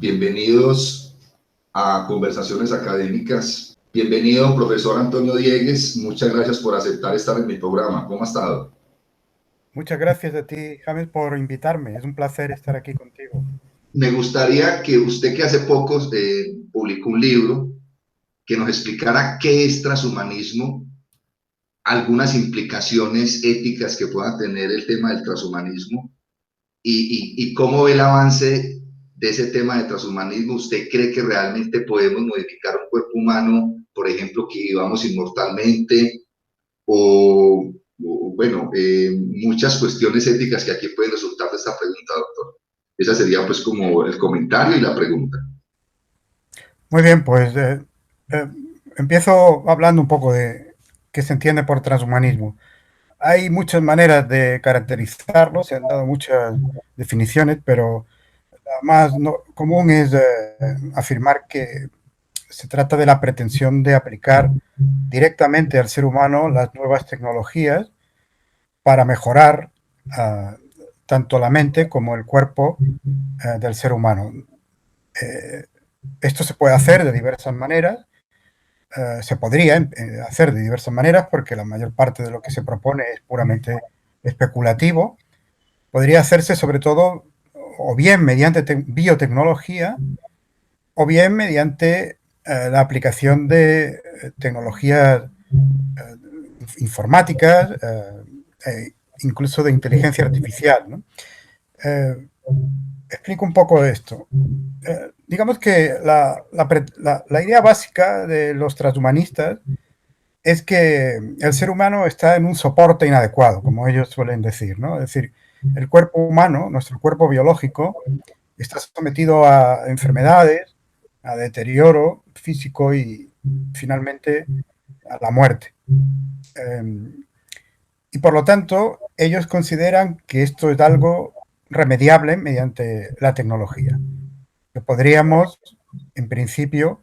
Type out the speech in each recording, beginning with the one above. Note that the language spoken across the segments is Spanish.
Bienvenidos a Conversaciones Académicas. Bienvenido, profesor Antonio Diegues. Muchas gracias por aceptar estar en mi programa. ¿Cómo ha estado? Muchas gracias a ti, James, por invitarme. Es un placer estar aquí contigo. Me gustaría que usted, que hace poco publicó un libro, que nos explicara qué es transhumanismo, algunas implicaciones éticas que pueda tener el tema del transhumanismo y cómo ve el avance de ese tema de transhumanismo. ¿Usted cree que realmente podemos modificar un cuerpo humano, por ejemplo, que vivamos inmortalmente? Bueno, muchas cuestiones éticas que aquí pueden resultar de esta pregunta, doctor. Esa sería pues como el comentario y la pregunta. Muy bien, pues eh, empiezo hablando un poco de qué se entiende por transhumanismo. Hay muchas maneras de caracterizarlo, se han dado muchas definiciones, pero la más común es afirmar que se trata de la pretensión de aplicar directamente al ser humano las nuevas tecnologías para mejorar tanto la mente como el cuerpo del ser humano. Eh, Esto se puede hacer de diversas maneras, se podría hacer de diversas maneras porque la mayor parte de lo que se propone es puramente especulativo. Podría hacerse sobre todo o bien mediante biotecnología o bien mediante la aplicación de tecnologías informáticas, incluso de inteligencia artificial, ¿no? Eh, Explico un poco esto. Digamos que la idea básica de los transhumanistas es que el ser humano está en un soporte inadecuado, como ellos suelen decir, ¿no? Es decir, el cuerpo humano, nuestro cuerpo biológico, está sometido a enfermedades, a deterioro físico y finalmente a la muerte. Y por lo tanto, ellos consideran que esto es algo remediable mediante la tecnología. Que podríamos, en principio,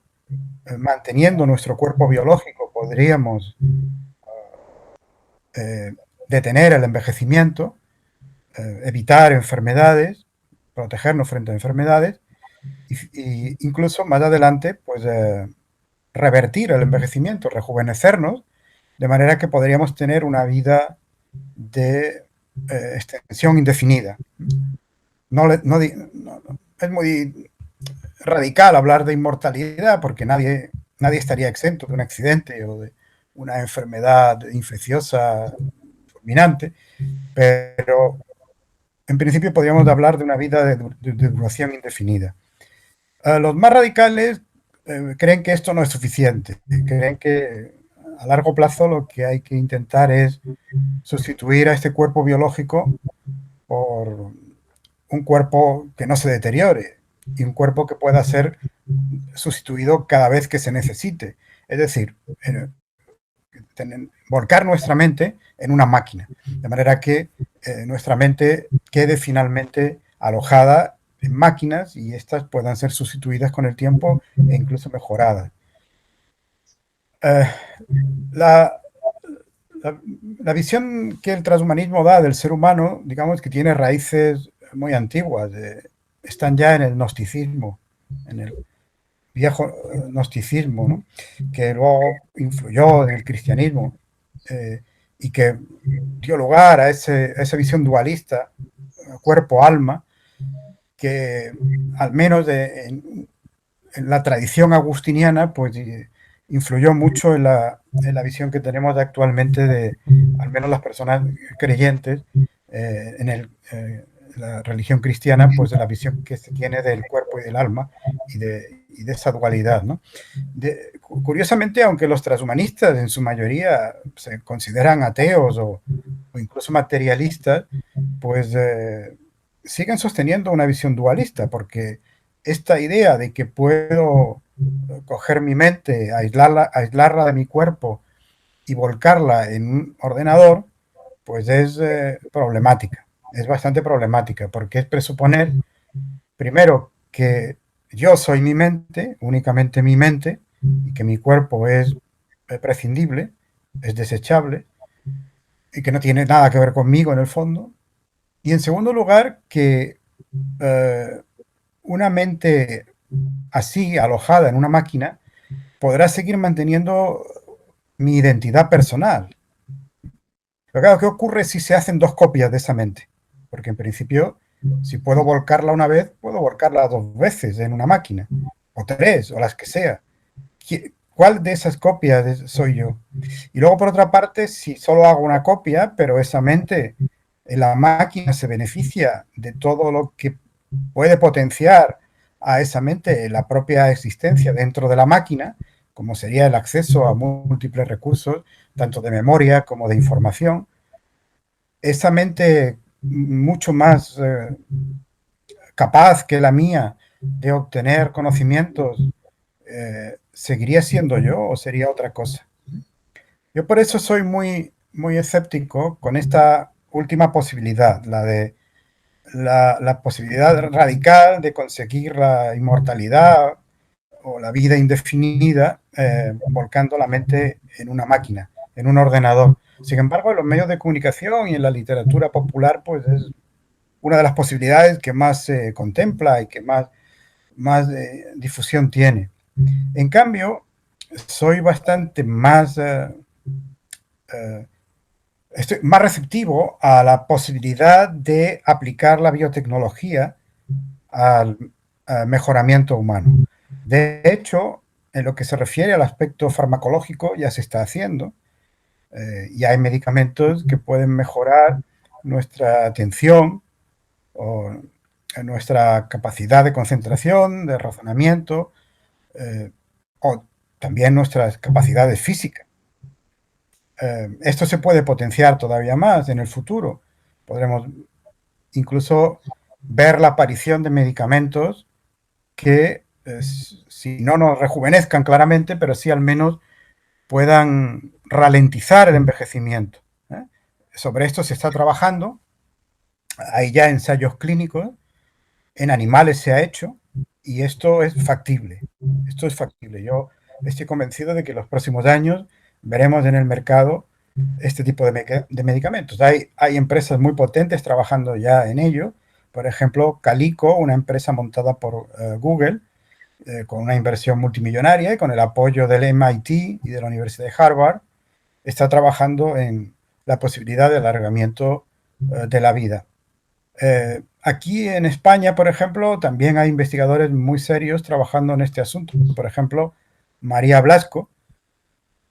manteniendo nuestro cuerpo biológico, podríamos detener el envejecimiento, evitar enfermedades, protegernos frente a enfermedades y incluso más adelante, pues revertir el envejecimiento, rejuvenecernos, de manera que podríamos tener una vida de extensión indefinida. Es muy radical hablar de inmortalidad porque nadie estaría exento de un accidente o de una enfermedad infecciosa fulminante, pero en principio podríamos hablar de una vida de duración indefinida. Los más radicales creen que esto no es suficiente, creen que a largo plazo lo que hay que intentar es sustituir a este cuerpo biológico por un cuerpo que no se deteriore y un cuerpo que pueda ser sustituido cada vez que se necesite. Es decir, volcar nuestra mente en una máquina, de manera que nuestra mente quede finalmente alojada en máquinas y estas puedan ser sustituidas con el tiempo e incluso mejoradas. Eh, la, la visión que el transhumanismo da del ser humano, digamos que tiene raíces muy antiguas, están ya en el gnosticismo, en el viejo gnosticismo, ¿no? Que luego influyó en el cristianismo y que dio lugar a esa visión dualista, cuerpo-alma, que al menos en la tradición agustiniana, pues influyó mucho en la visión que tenemos actualmente de, al menos las personas creyentes, la religión cristiana, pues de la visión que se tiene del cuerpo y del alma y de esa dualidad, ¿no? Curiosamente, aunque los transhumanistas en su mayoría se consideran ateos o incluso materialistas, pues siguen sosteniendo una visión dualista, porque esta idea de que puedo coger mi mente, aislarla de mi cuerpo y volcarla en un ordenador, pues es problemática, es bastante problemática, porque es presuponer, primero, que yo soy mi mente, únicamente mi mente, y que mi cuerpo es prescindible, es desechable, y que no tiene nada que ver conmigo en el fondo. Y en segundo lugar, que una mente así, alojada en una máquina, podrá seguir manteniendo mi identidad personal. Pero claro, ¿qué ocurre si se hacen dos copias de esa mente? Porque en principio, si puedo volcarla una vez, puedo volcarla dos veces en una máquina, o tres, o las que sea. ¿Cuál de esas copias soy yo? Y luego, por otra parte, si solo hago una copia, pero esa mente en la máquina se beneficia de todo lo que puede potenciar a esa mente la propia existencia dentro de la máquina, como sería el acceso a múltiples recursos, tanto de memoria como de información, esa mente mucho más capaz que la mía de obtener conocimientos, ¿seguiría siendo yo o sería otra cosa? Yo por eso soy muy escéptico con esta última posibilidad, la posibilidad radical de conseguir la inmortalidad o la vida indefinida volcando la mente en una máquina, en un ordenador. Sin embargo, en los medios de comunicación y en la literatura popular, pues es una de las posibilidades que más se contempla y que más difusión tiene. En cambio, soy bastante estoy más receptivo a la posibilidad de aplicar la biotecnología al mejoramiento humano. De hecho, en lo que se refiere al aspecto farmacológico ya se está haciendo. Ya hay medicamentos que pueden mejorar nuestra atención o nuestra capacidad de concentración, de razonamiento, eh, o también nuestras capacidades físicas. Esto se puede potenciar todavía más en el futuro. Podremos incluso ver la aparición de medicamentos que, si no nos rejuvenezcan claramente, pero sí al menos puedan ralentizar el envejecimiento. ¿Eh? Sobre esto se está trabajando. Hay ya ensayos clínicos. En animales se ha hecho y esto es factible. Esto es factible. Yo estoy convencido de que en los próximos años veremos en el mercado este tipo de medicamentos. Hay empresas muy potentes trabajando ya en ello. Por ejemplo, Calico, una empresa montada por Google, con una inversión multimillonaria y con el apoyo del MIT y de la Universidad de Harvard, está trabajando en la posibilidad de alargamiento de la vida. Aquí en España, por ejemplo, también hay investigadores muy serios trabajando en este asunto. Por ejemplo, María Blasco.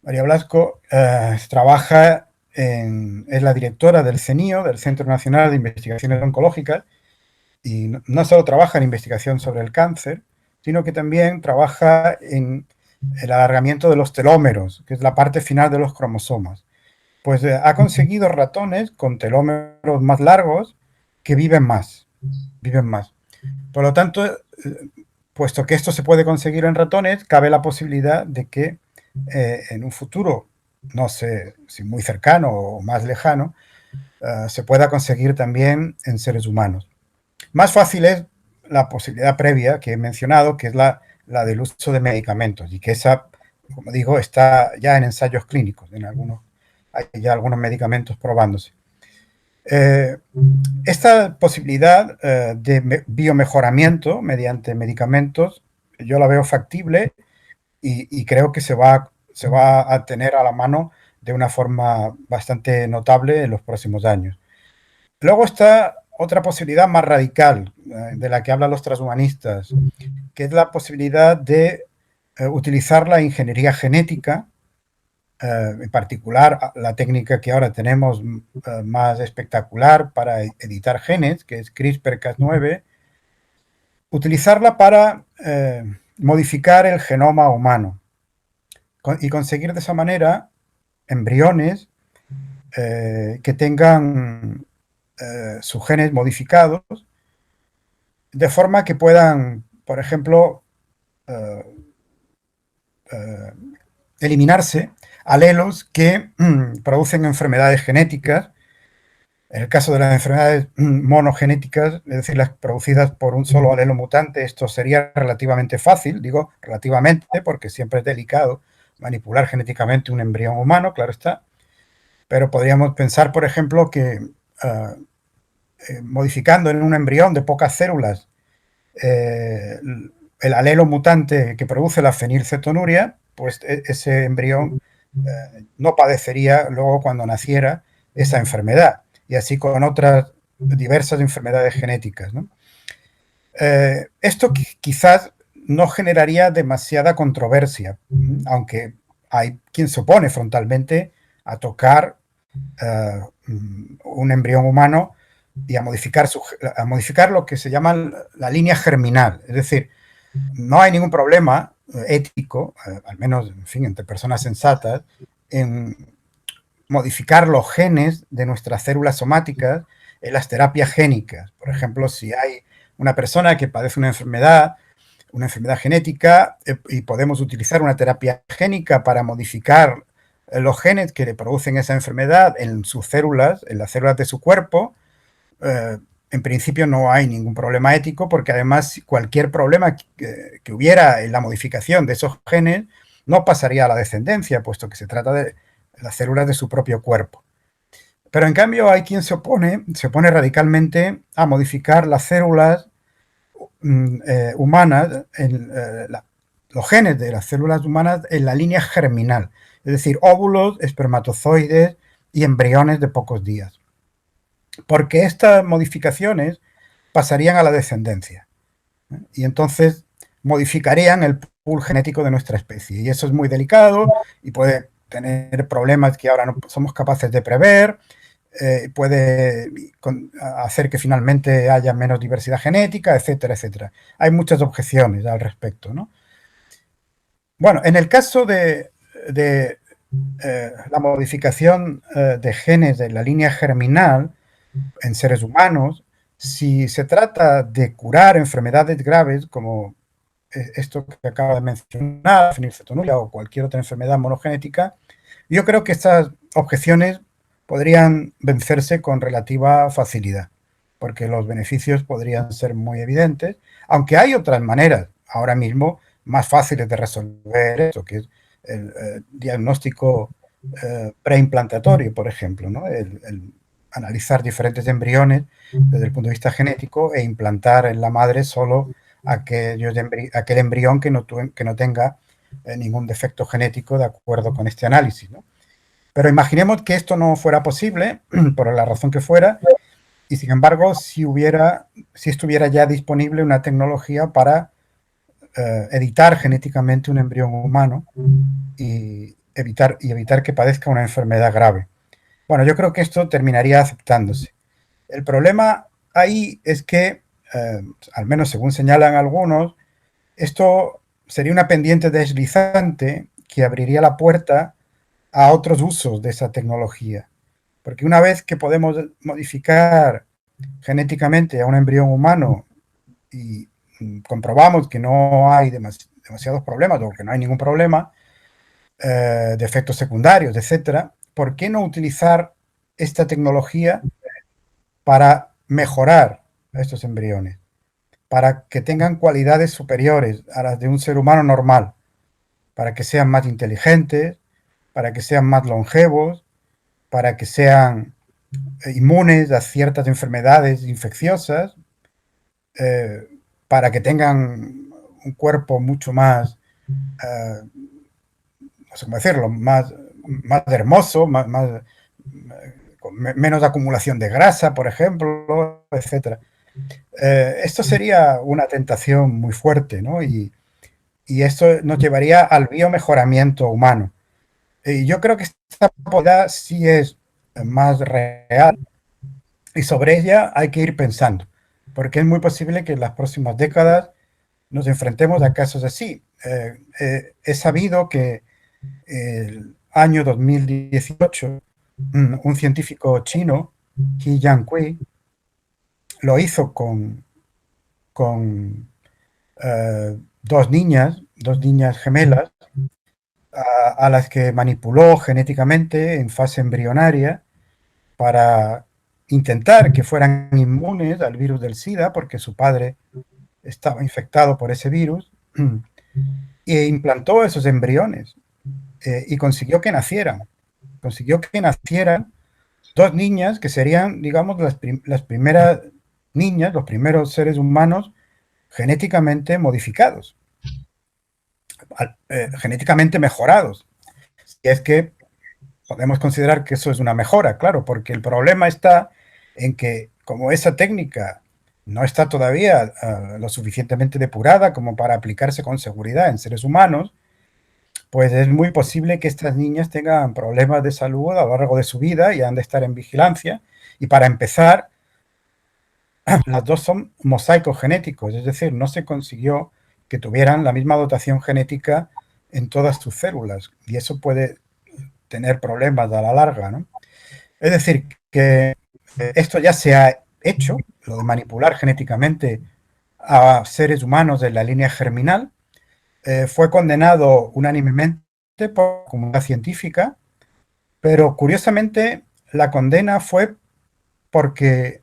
María Blasco es la directora del CENIO, del Centro Nacional de Investigaciones Oncológicas, y no solo trabaja en investigación sobre el cáncer, sino que también trabaja en el alargamiento de los telómeros, que es la parte final de los cromosomas. Pues ha conseguido ratones con telómeros más largos que viven más. Por lo tanto, puesto que esto se puede conseguir en ratones, cabe la posibilidad de que en un futuro, no sé si muy cercano o más lejano, se pueda conseguir también en seres humanos. Más fácil es la posibilidad previa que he mencionado, que es la del uso de medicamentos, y que esa, como digo, está ya en ensayos clínicos, hay ya algunos medicamentos probándose. Esta posibilidad de biomejoramiento mediante medicamentos, yo la veo factible y creo que se va a tener a la mano de una forma bastante notable en los próximos años. Luego está otra posibilidad más radical, de la que hablan los transhumanistas, que es la posibilidad de utilizar la ingeniería genética, en particular la técnica que ahora tenemos más espectacular para editar genes, que es CRISPR-Cas9, utilizarla para modificar el genoma humano y conseguir de esa manera embriones que tengan sus genes modificados, de forma que puedan, por ejemplo, eh, eh, eliminarse alelos que producen enfermedades genéticas. En el caso de las enfermedades monogenéticas, es decir, las producidas por un solo alelo mutante, esto sería relativamente fácil, digo relativamente, porque siempre es delicado manipular genéticamente un embrión humano, claro está, pero podríamos pensar, por ejemplo, que modificando en un embrión de pocas células el alelo mutante que produce la fenilcetonuria, pues ese embrión no padecería luego cuando naciera esa enfermedad, y así con otras diversas enfermedades genéticas, ¿no? Esto quizás no generaría demasiada controversia, aunque hay quien se opone frontalmente a tocar un embrión humano y a modificar lo que se llama la línea germinal. Es decir, no hay ningún problema ético, al menos, en fin, entre personas sensatas, en modificar los genes de nuestras células somáticas en las terapias génicas. Por ejemplo, si hay una persona que padece una enfermedad genética, y podemos utilizar una terapia génica para modificar los genes que le producen esa enfermedad en sus células, en las células de su cuerpo, en principio no hay ningún problema ético, porque además cualquier problema que hubiera en la modificación de esos genes no pasaría a la descendencia, puesto que se trata de las células de su propio cuerpo. Pero en cambio hay quien se opone radicalmente a modificar las células humanas, los genes de las células humanas en la línea germinal, es decir, óvulos, espermatozoides y embriones de pocos días. Porque estas modificaciones pasarían a la descendencia, y entonces modificarían el pool genético de nuestra especie, y eso es muy delicado y puede tener problemas que ahora no somos capaces de prever, puede hacer que finalmente haya menos diversidad genética, etcétera, etcétera. Hay muchas objeciones al respecto, ¿no? Bueno, en el caso de la modificación de genes de la línea germinal en seres humanos, si se trata de curar enfermedades graves como esto que acaba de mencionar, fenilcetonuria o cualquier otra enfermedad monogenética, yo creo que estas objeciones podrían vencerse con relativa facilidad, porque los beneficios podrían ser muy evidentes, aunque hay otras maneras ahora mismo más fáciles de resolver esto, que es el diagnóstico preimplantatorio, por ejemplo, ¿no? El analizar diferentes embriones desde el punto de vista genético e implantar en la madre solo aquel embrión que no tenga ningún defecto genético de acuerdo con este análisis, ¿no? Pero imaginemos que esto no fuera posible, por la razón que fuera, y sin embargo, si estuviera ya disponible una tecnología para editar genéticamente un embrión humano y evitar que padezca una enfermedad grave. Bueno, yo creo que esto terminaría aceptándose. El problema ahí es que, al menos según señalan algunos, esto sería una pendiente deslizante que abriría la puerta a otros usos de esa tecnología. Porque una vez que podemos modificar genéticamente a un embrión humano y comprobamos que no hay demasiados problemas o que no hay ningún problema, de efectos secundarios, etcétera, ¿por qué no utilizar esta tecnología para mejorar a estos embriones? Para que tengan cualidades superiores a las de un ser humano normal, para que sean más inteligentes, para que sean más longevos, para que sean inmunes a ciertas enfermedades infecciosas, para que tengan un cuerpo mucho más, no sé cómo decirlo, más hermoso, con menos acumulación de grasa, por ejemplo, etcétera. Esto sería una tentación muy fuerte, ¿no? Y esto nos llevaría al biomejoramiento humano. Y yo creo que esta posibilidad sí es más real, y sobre ella hay que ir pensando, porque es muy posible que en las próximas décadas nos enfrentemos a casos así. He sabido que el año 2018 un científico chino, He Jiankui, lo hizo con dos niñas gemelas, a las que manipuló genéticamente en fase embrionaria para intentar que fueran inmunes al virus del SIDA, porque su padre estaba infectado por ese virus, e implantó esos embriones y consiguió que nacieran. Consiguió que nacieran dos niñas que serían, digamos, las primeras niñas, los primeros seres humanos genéticamente modificados, genéticamente mejorados. Y es que podemos considerar que eso es una mejora, claro, porque el problema está en que como esa técnica no está todavía lo suficientemente depurada como para aplicarse con seguridad en seres humanos, pues es muy posible que estas niñas tengan problemas de salud a lo largo de su vida y han de estar en vigilancia. Y para empezar, las dos son mosaicos genéticos, es decir, no se consiguió que tuvieran la misma dotación genética en todas sus células y eso puede tener problemas a la larga, ¿no? Es decir, que esto ya se ha hecho, lo de manipular genéticamente a seres humanos en la línea germinal, fue condenado unánimemente por la comunidad científica, pero curiosamente la condena fue porque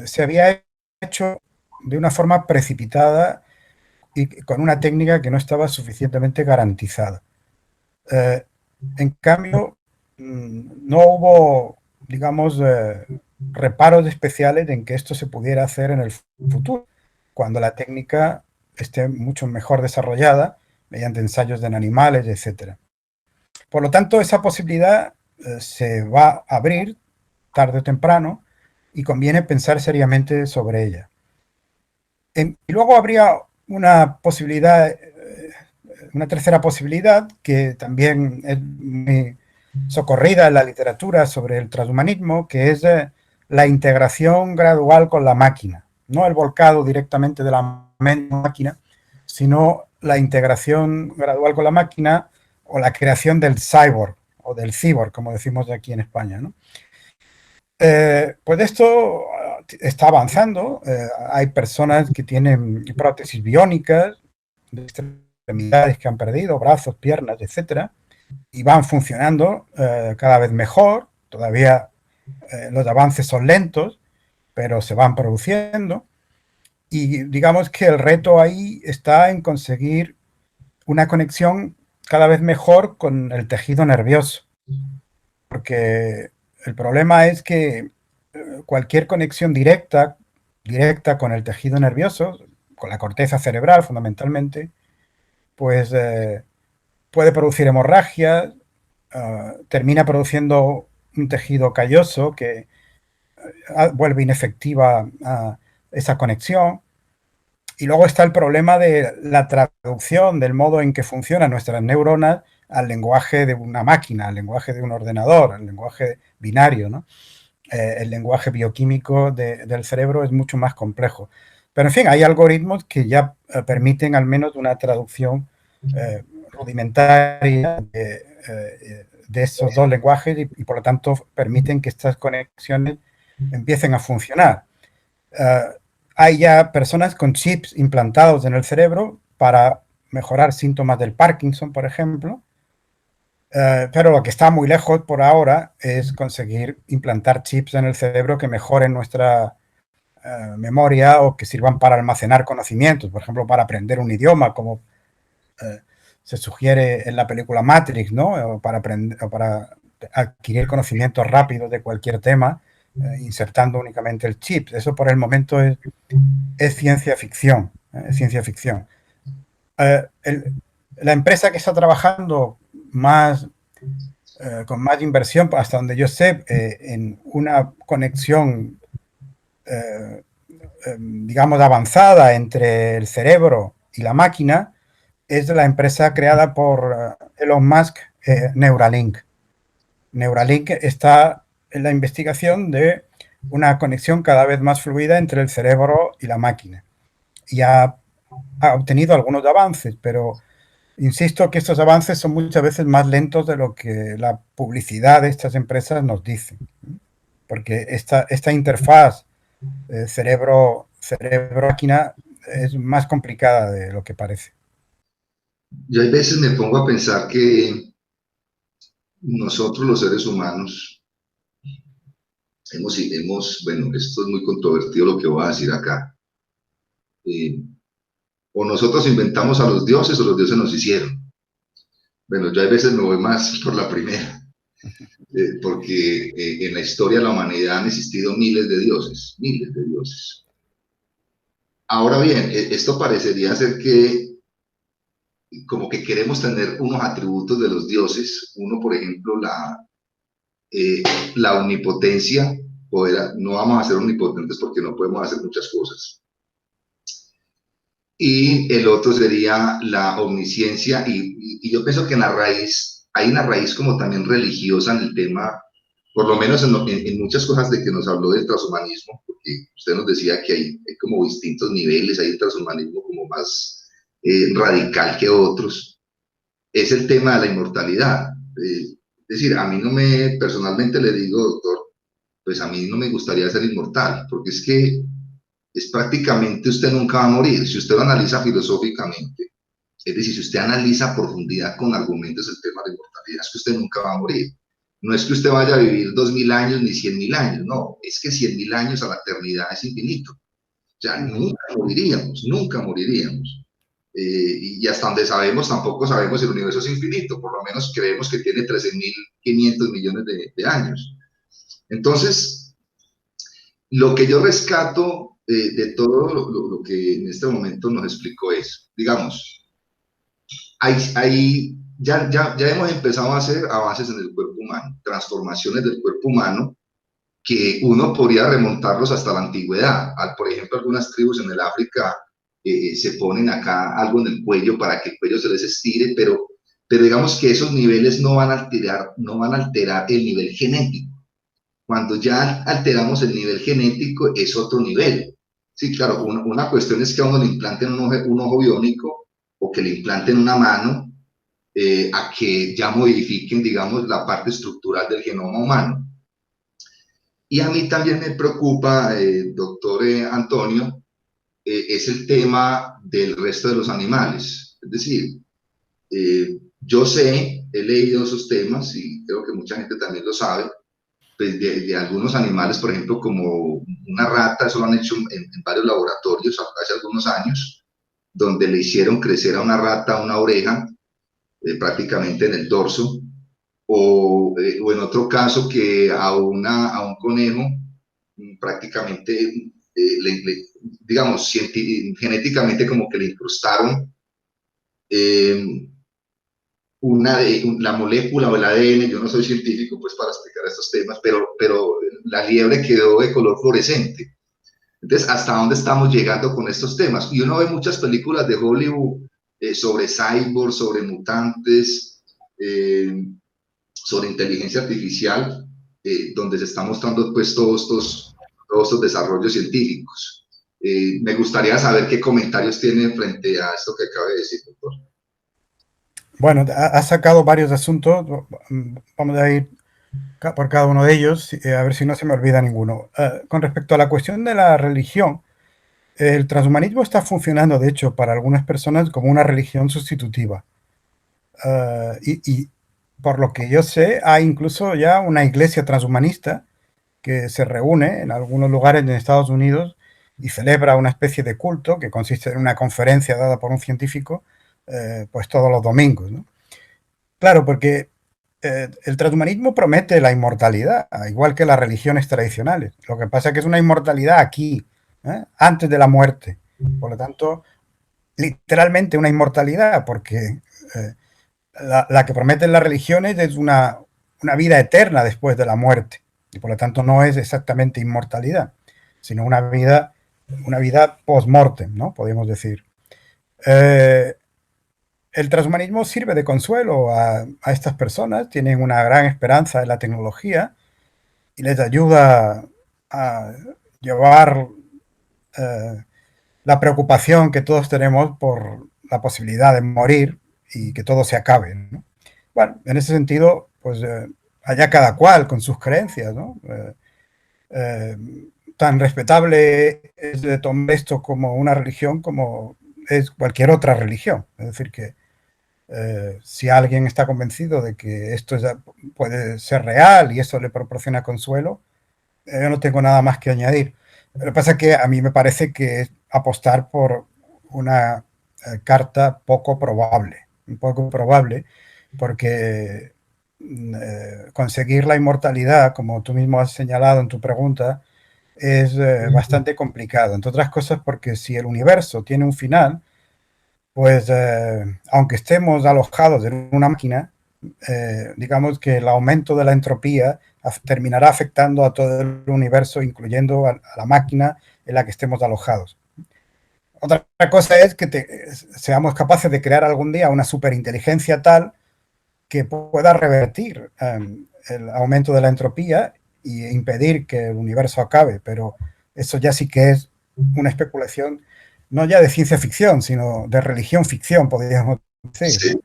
se había hecho de una forma precipitada y con una técnica que no estaba suficientemente garantizada. En cambio, no hubo, digamos, reparos especiales en que esto se pudiera hacer en el futuro, cuando la técnica esté mucho mejor desarrollada mediante ensayos en animales, etcétera. Por lo tanto, esa posibilidad se va a abrir tarde o temprano y conviene pensar seriamente sobre ella. Y luego habría una posibilidad, una tercera posibilidad que también es muy socorrida en la literatura sobre el transhumanismo, que es la integración gradual con la máquina. No el volcado directamente de la máquina, sino la integración gradual con la máquina o la creación del cyborg o del cyborg, como decimos aquí en España, ¿no? Pues esto está avanzando. Hay personas que tienen prótesis biónicas de extremidades que han perdido, brazos, piernas, etcétera, y van funcionando cada vez mejor. Todavía los avances son lentos, pero se van produciendo. Y digamos que el reto ahí está en conseguir una conexión cada vez mejor con el tejido nervioso, porque el problema es que cualquier conexión directa con el tejido nervioso, con la corteza cerebral fundamentalmente, pues puede producir hemorragia, termina produciendo un tejido calloso que vuelve inefectiva esa conexión. Y luego está el problema de la traducción del modo en que funcionan nuestras neuronas al lenguaje de una máquina, al lenguaje de un ordenador, al lenguaje binario, ¿no? El lenguaje bioquímico del cerebro es mucho más complejo. Pero en fin, hay algoritmos que ya permiten al menos una traducción rudimentaria de esos dos lenguajes y por lo tanto permiten que estas conexiones empiecen a funcionar. Hay ya personas con chips implantados en el cerebro para mejorar síntomas del Parkinson, por ejemplo, pero lo que está muy lejos por ahora es conseguir implantar chips en el cerebro que mejoren nuestra memoria o que sirvan para almacenar conocimientos, por ejemplo, para aprender un idioma, como se sugiere en la película Matrix, ¿no? O para adquirir conocimientos rápidos de cualquier tema, insertando únicamente el chip. Eso por el momento es ciencia ficción. Es ciencia ficción. La empresa que está trabajando con más inversión, hasta donde yo sé, en una conexión, digamos, avanzada entre el cerebro y la máquina, es la empresa creada por Elon Musk, Neuralink. Neuralink está en la investigación de una conexión cada vez más fluida entre el cerebro y la máquina. Y ha obtenido algunos avances, pero insisto que estos avances son muchas veces más lentos de lo que la publicidad de estas empresas nos dice, porque esta interfaz cerebro-máquina es más complicada de lo que parece. Yo hay veces me pongo a pensar que nosotros los seres humanos bueno, esto es muy controvertido lo que voy a decir acá, o nosotros inventamos a los dioses o los dioses nos hicieron. Bueno, yo hay veces me voy más por la primera, porque en la historia de la humanidad han existido miles de dioses, miles de dioses. Ahora bien, esto parecería ser que como que queremos tener unos atributos de los dioses, uno, por ejemplo, eh, la omnipotencia, poder, no vamos a ser omnipotentes porque no podemos hacer muchas cosas. Y el otro sería la omnisciencia, y yo pienso que en la raíz, hay una raíz como también religiosa en el tema, por lo menos en muchas cosas de que nos habló del transhumanismo, porque usted nos decía que hay como distintos niveles, hay el transhumanismo como más radical que otros, es el tema de la inmortalidad. Es decir, a mí no me, personalmente le digo, doctor, pues a mí no me gustaría ser inmortal, porque es que es prácticamente usted nunca va a morir. Si usted lo analiza filosóficamente, es decir, si usted analiza a profundidad con argumentos el tema de la inmortalidad, es que usted nunca va a morir. No es que usted vaya a vivir 2000 años ni 100.000 años, no, es que 100.000 años a la eternidad es infinito. O sea, nunca moriríamos, nunca moriríamos. Y hasta donde sabemos, tampoco sabemos si el universo es infinito, por lo menos creemos que tiene 13.500 millones de años. Entonces, lo que yo rescato de todo lo que en este momento nos explicó es, digamos, ya hemos empezado a hacer avances en el cuerpo humano, transformaciones del cuerpo humano que uno podría remontarlos hasta la antigüedad. Por ejemplo, algunas tribus en el África se ponen acá algo en el cuello para que el cuello se les estire, pero digamos que esos niveles no van a alterar el nivel genético. Cuando ya alteramos el nivel genético es otro nivel. Sí, claro, una cuestión es que a uno le implanten un ojo biónico o que le implanten una mano, a que ya modifiquen, digamos, la parte estructural del genoma humano. Y a mí también me preocupa, doctor Antonio, es el tema del resto de los animales. Es decir, yo sé, he leído esos temas y creo que mucha gente también lo sabe, pues de algunos animales, por ejemplo, como una rata, eso lo han hecho en varios laboratorios hace algunos años, donde le hicieron crecer a una rata una oreja, prácticamente en el dorso, o en otro caso que a un conejo prácticamente, digamos, genéticamente como que le incrustaron eh, la molécula o el ADN. Yo no soy científico pues para explicar estos temas, pero la liebre quedó de color fluorescente. Entonces, ¿hasta dónde estamos llegando con estos temas? Y uno ve muchas películas de Hollywood sobre cyborgs, sobre mutantes, sobre inteligencia artificial, donde se están mostrando pues todos estos desarrollos científicos. Me gustaría saber qué comentarios tiene frente a esto que acaba de decir, doctor. Bueno, ha sacado varios asuntos. Vamos a ir por cada uno de ellos, a ver si no se me olvida ninguno. Con respecto a la cuestión de la religión, el transhumanismo está funcionando, de hecho, para algunas personas como una religión sustitutiva. Y por lo que yo sé, hay incluso ya una iglesia transhumanista que se reúne en algunos lugares en Estados Unidos y celebra una especie de culto que consiste en una conferencia dada por un científico, pues todos los domingos, ¿no? Claro, porque el transhumanismo promete la inmortalidad, igual que las religiones tradicionales. Lo que pasa es que es una inmortalidad aquí, antes de la muerte. Por lo tanto, literalmente una inmortalidad, porque la que prometen las religiones es una vida eterna después de la muerte. Y por lo tanto no es exactamente inmortalidad, sino una vida post-mortem, ¿no? Podemos decir. Eh, el transhumanismo sirve de consuelo a estas personas, tienen una gran esperanza en la tecnología y les ayuda a llevar eh, la preocupación que todos tenemos por la posibilidad de morir y que todo se acabe, ¿no? Bueno, en ese sentido, pues allá cada cual con sus creencias, ¿no? Eh, Tan respetable es de tomar esto como una religión como es cualquier otra religión. Es decir, que si alguien está convencido de que puede ser real y eso le proporciona consuelo, yo no tengo nada más que añadir. Lo que pasa es que a mí me parece que es apostar por una carta poco probable, porque conseguir la inmortalidad, como tú mismo has señalado en tu pregunta, es bastante complicado, entre otras cosas porque si el universo tiene un final, pues aunque estemos alojados en una máquina, digamos que el aumento de la entropía terminará afectando a todo el universo, incluyendo a la máquina en la que estemos alojados. Otra cosa es que seamos capaces de crear algún día una superinteligencia tal que pueda revertir el aumento de la entropía e impedir que el universo acabe, pero eso ya sí que es una especulación no ya de ciencia ficción, sino de religión ficción, podríamos decir, Sí. ¿no?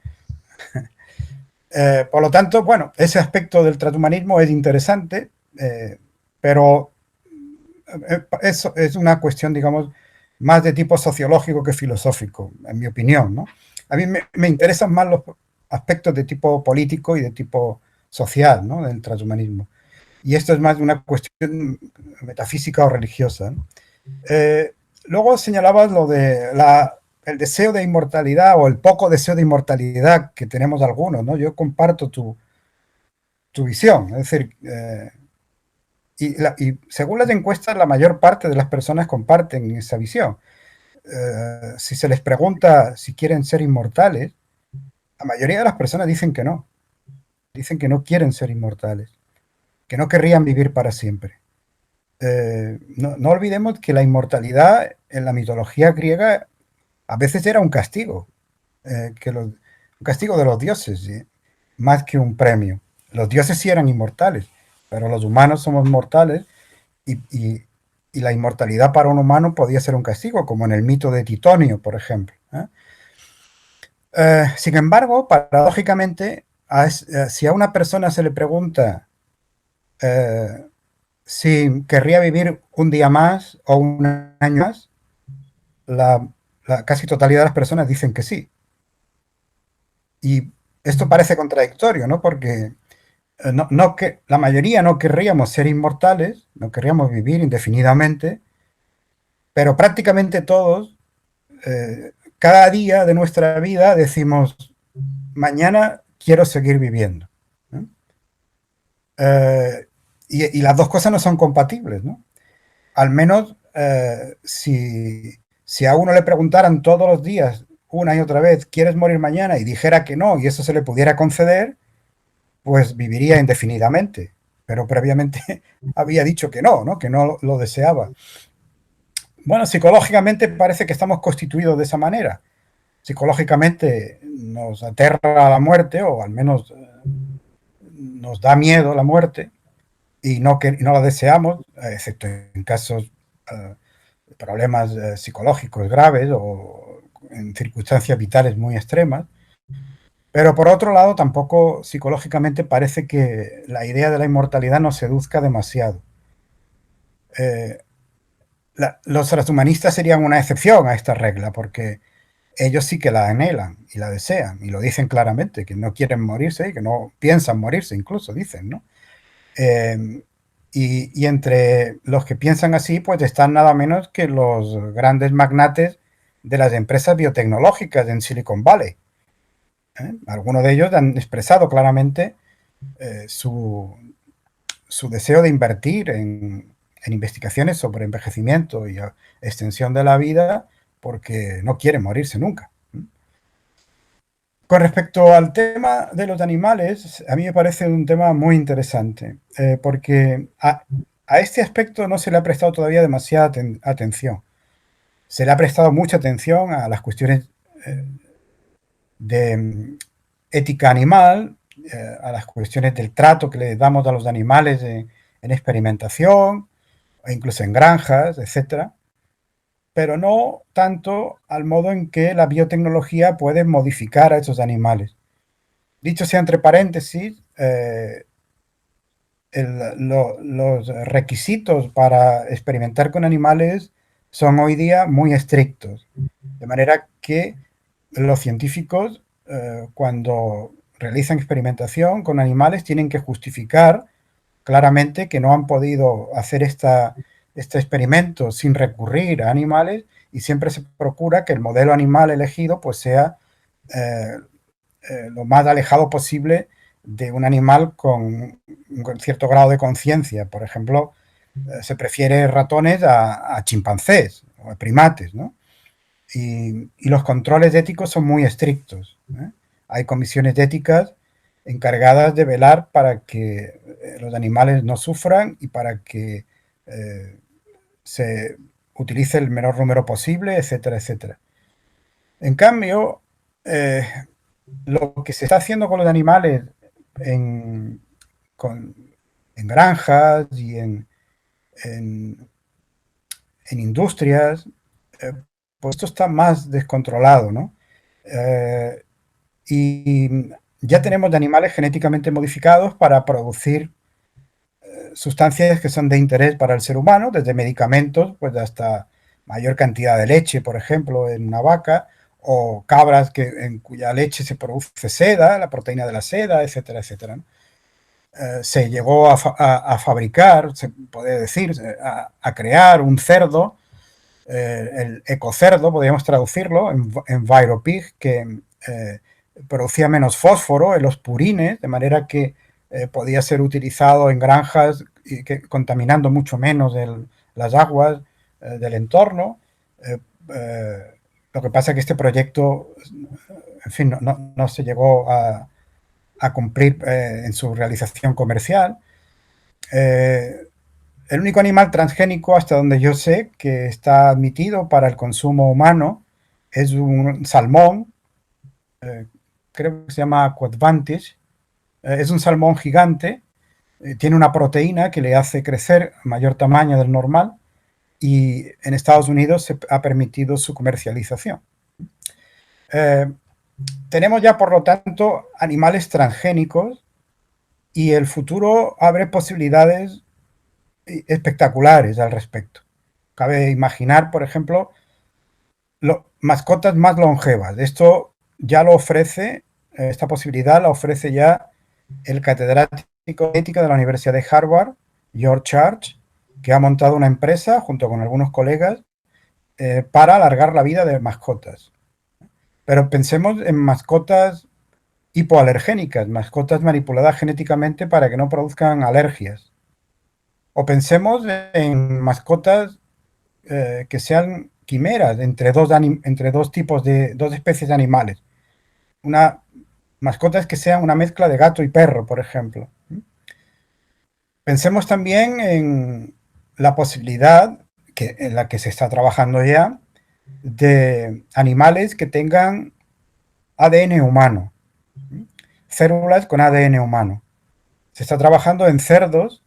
Por lo tanto, bueno, ese aspecto del transhumanismo es interesante, pero eso es una cuestión, digamos, más de tipo sociológico que filosófico, en mi opinión, ¿no? A mí me interesan más los aspectos de tipo político y de tipo social, ¿no? Del transhumanismo. Y esto es más de una cuestión metafísica o religiosa, ¿no? Luego señalabas lo de el deseo de inmortalidad o el poco deseo de inmortalidad que tenemos algunos, ¿no? Yo comparto tu visión, es decir, y según las encuestas, la mayor parte de las personas comparten esa visión. Si se les pregunta si quieren ser inmortales, la mayoría de las personas dicen que no quieren ser inmortales, que no querrían vivir para siempre. No olvidemos que la inmortalidad en la mitología griega a veces era un castigo, un castigo de los dioses, ¿sí? Más que un premio. Los dioses sí eran inmortales, pero los humanos somos mortales y, y, y la inmortalidad para un humano podía ser un castigo, como en el mito de Titonio, por ejemplo. Sin embargo, paradójicamente, si a una persona se le pregunta eh, si querría vivir un día más o un año más, la, la casi totalidad de las personas dicen que sí. Y esto parece contradictorio, ¿no? Porque no que la mayoría no querríamos ser inmortales, no querríamos vivir indefinidamente, pero prácticamente todos, cada día de nuestra vida decimos, mañana quiero seguir viviendo, ¿no? Y las dos cosas no son compatibles, ¿no? Al menos si a uno le preguntaran todos los días, una y otra vez, ¿quieres morir mañana? Y dijera que no, y eso se le pudiera conceder, pues viviría indefinidamente. Pero previamente había dicho que no, que no lo deseaba. Bueno, psicológicamente parece que estamos constituidos de esa manera. Psicológicamente nos aterra la muerte, o al menos nos da miedo la muerte, y no la deseamos, excepto en casos de problemas psicológicos graves o en circunstancias vitales muy extremas. Pero por otro lado, tampoco psicológicamente parece que la idea de la inmortalidad nos seduzca demasiado. Eh, los transhumanistas serían una excepción a esta regla, porque ellos sí que la anhelan y la desean, y lo dicen claramente, que no quieren morirse y que no piensan morirse, incluso dicen, ¿no? Eh, y entre los que piensan así, pues están nada menos que los grandes magnates de las empresas biotecnológicas en Silicon Valley. Algunos de ellos han expresado claramente su, su deseo de invertir en investigaciones sobre envejecimiento y extensión de la vida porque no quieren morirse nunca. Con respecto al tema de los animales, a mí me parece un tema muy interesante, porque a este aspecto no se le ha prestado todavía demasiada atención. Se le ha prestado mucha atención a las cuestiones de ética animal, a las cuestiones del trato que le damos a los animales en experimentación, o incluso en granjas, etcétera, pero no tanto al modo en que la biotecnología puede modificar a esos animales. Dicho sea entre paréntesis, los requisitos para experimentar con animales son hoy día muy estrictos, de manera que los científicos, cuando realizan experimentación con animales, tienen que justificar claramente que no han podido hacer este experimento sin recurrir a animales, y siempre se procura que el modelo animal elegido pues sea eh, lo más alejado posible de un animal con un cierto grado de conciencia. Por ejemplo, se prefiere ratones a chimpancés o a primates, ¿no? Y los controles éticos son muy estrictos, ¿eh? Hay comisiones éticas encargadas de velar para que los animales no sufran y para que eh, se utilice el menor número posible, etcétera, etcétera. En cambio, eh, lo que se está haciendo con los animales en, con, en granjas y en, en industrias, eh, pues esto está más descontrolado, ¿no? Eh, y ya tenemos de animales genéticamente modificados para producir sustancias que son de interés para el ser humano, desde medicamentos, pues hasta mayor cantidad de leche, por ejemplo, en una vaca, o cabras en cuya leche se produce seda, la proteína de la seda, etcétera, etcétera, ¿no? Se llegó a fabricar, se puede decir, a crear un cerdo, el ecocerdo, podríamos traducirlo, en Viropig, que producía menos fósforo en los purines, de manera que podía ser utilizado en granjas y contaminando mucho menos las aguas del entorno. Eh, eh, lo que pasa es que este proyecto, en fin, no se llegó a cumplir en su realización comercial. El único animal transgénico, hasta donde yo sé, que está admitido para el consumo humano es un salmón, creo que se llama Quadvantage. Es un salmón gigante, tiene una proteína que le hace crecer a mayor tamaño del normal y en Estados Unidos se ha permitido su comercialización. Tenemos ya, por lo tanto, animales transgénicos y el futuro abre posibilidades espectaculares al respecto. Cabe imaginar, por ejemplo, mascotas más longevas. Esto ya lo ofrece, esta posibilidad la ofrece ya el catedrático de ética de la Universidad de Harvard, George Church, que ha montado una empresa junto con algunos colegas para alargar la vida de mascotas. Pero pensemos en mascotas hipoalergénicas, mascotas manipuladas genéticamente para que no produzcan alergias. O pensemos en mascotas que sean quimeras entre dos especies de animales. Mascotas que sean una mezcla de gato y perro, por ejemplo. Pensemos también en la posibilidad, en la que se está trabajando ya, de animales que tengan ADN humano, células con ADN humano. Se está trabajando en cerdos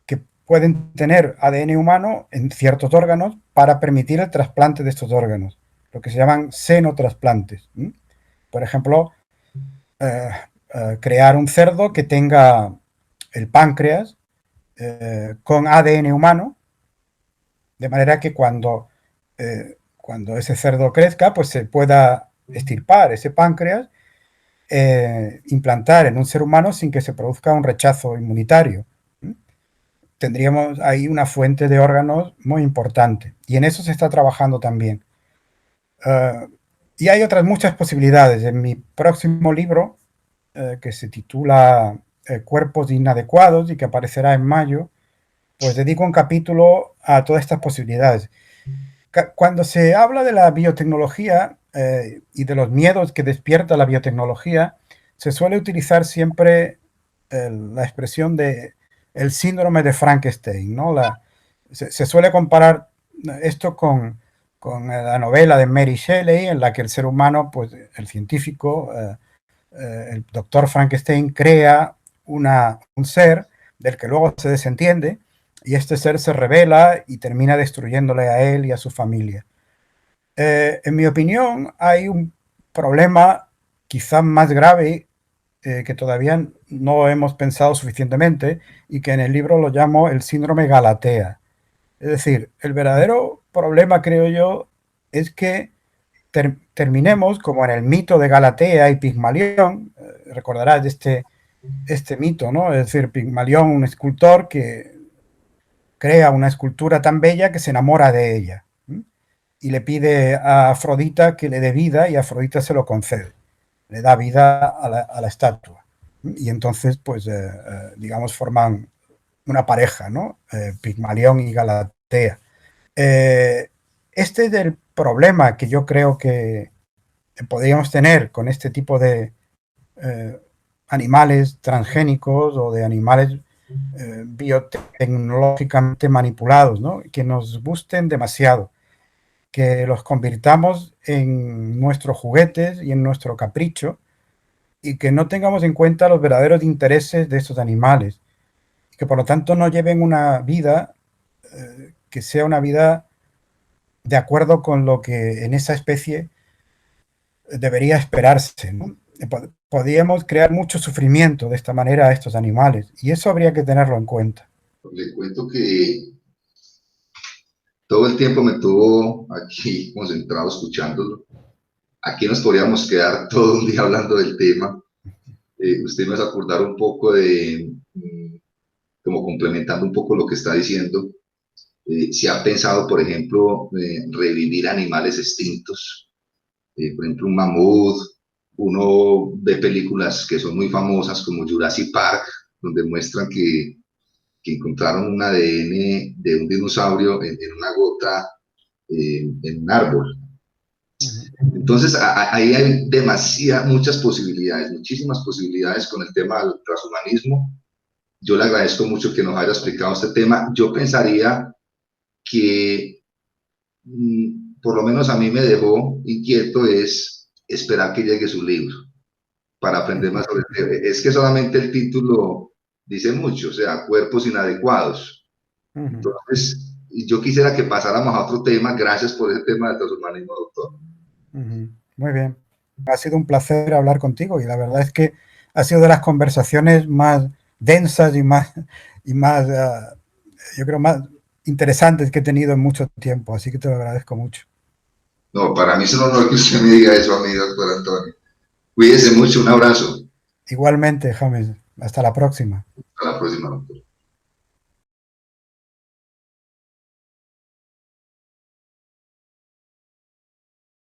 que pueden tener ADN humano en ciertos órganos para permitir el trasplante de estos órganos, lo que se llaman xenotrasplantes. Por ejemplo, crear un cerdo que tenga el páncreas con ADN humano, de manera que cuando ese cerdo crezca, pues se pueda extirpar ese páncreas, implantar en un ser humano sin que se produzca un rechazo inmunitario. Tendríamos ahí una fuente de órganos muy importante. Y en eso se está trabajando también. Y hay otras muchas posibilidades. En mi próximo libro, que se titula Cuerpos inadecuados y que aparecerá en mayo, pues dedico un capítulo a todas estas posibilidades. Cuando se habla de la biotecnología y de los miedos que despierta la biotecnología, se suele utilizar siempre la expresión de el síndrome de Frankenstein, ¿no? Se suele comparar esto con la novela de Mary Shelley, en la que el ser humano, pues el científico, el doctor Frankenstein, crea un ser del que luego se desentiende y este ser se revela y termina destruyéndole a él y a su familia. En mi opinión, hay un problema quizás más grave que todavía no hemos pensado suficientemente y que en el libro lo llamo el síndrome Galatea. Es decir, el verdadero problema, creo yo, es que terminemos como en el mito de Galatea y Pigmalión. Recordarás de este mito, ¿no? Es decir, Pigmalión, un escultor que crea una escultura tan bella que se enamora de ella y le pide a Afrodita que le dé vida y Afrodita se lo concede. Le da vida a la estatua. Y entonces, pues, digamos, forman una pareja, ¿no? Pigmalión y Galatea. Este es el problema que yo creo que podríamos tener con este tipo de animales transgénicos o de animales biotecnológicamente manipulados, ¿no? Que nos gusten demasiado, que los convirtamos en nuestros juguetes y en nuestro capricho y que no tengamos en cuenta los verdaderos intereses de estos animales, y que por lo tanto no lleven una vida que sea una vida de acuerdo con lo que en esa especie debería esperarse, ¿no? Podríamos crear mucho sufrimiento de esta manera a estos animales y eso habría que tenerlo en cuenta. Le cuento que todo el tiempo me tuvo aquí concentrado escuchándolo. Aquí nos podríamos quedar todo un día hablando del tema. Usted me hace acordar un poco de, como complementando un poco lo que está diciendo, se ha pensado, por ejemplo, revivir animales extintos, por ejemplo, un mamut. Uno ve películas que son muy famosas como Jurassic Park, donde muestran que encontraron un ADN de un dinosaurio en una gota, en un árbol. Entonces, ahí hay muchas posibilidades, muchísimas posibilidades con el tema del transhumanismo. Yo le agradezco mucho que nos haya explicado este tema. Yo pensaría que, por lo menos a mí me dejó inquieto, es esperar que llegue su libro para aprender más sobre el tema. Es que solamente el título dice mucho, o sea, cuerpos inadecuados. Entonces, yo quisiera que pasáramos a otro tema. Gracias por ese tema del transhumanismo, doctor. Muy bien. Ha sido un placer hablar contigo y la verdad es que ha sido de las conversaciones más densas y más yo creo, más interesantes que he tenido en mucho tiempo, así que te lo agradezco mucho. No, para mí es un honor que usted me diga eso a mí, doctor Antonio. Cuídese mucho, un abrazo. Igualmente, James, hasta la próxima. Hasta la próxima, doctor.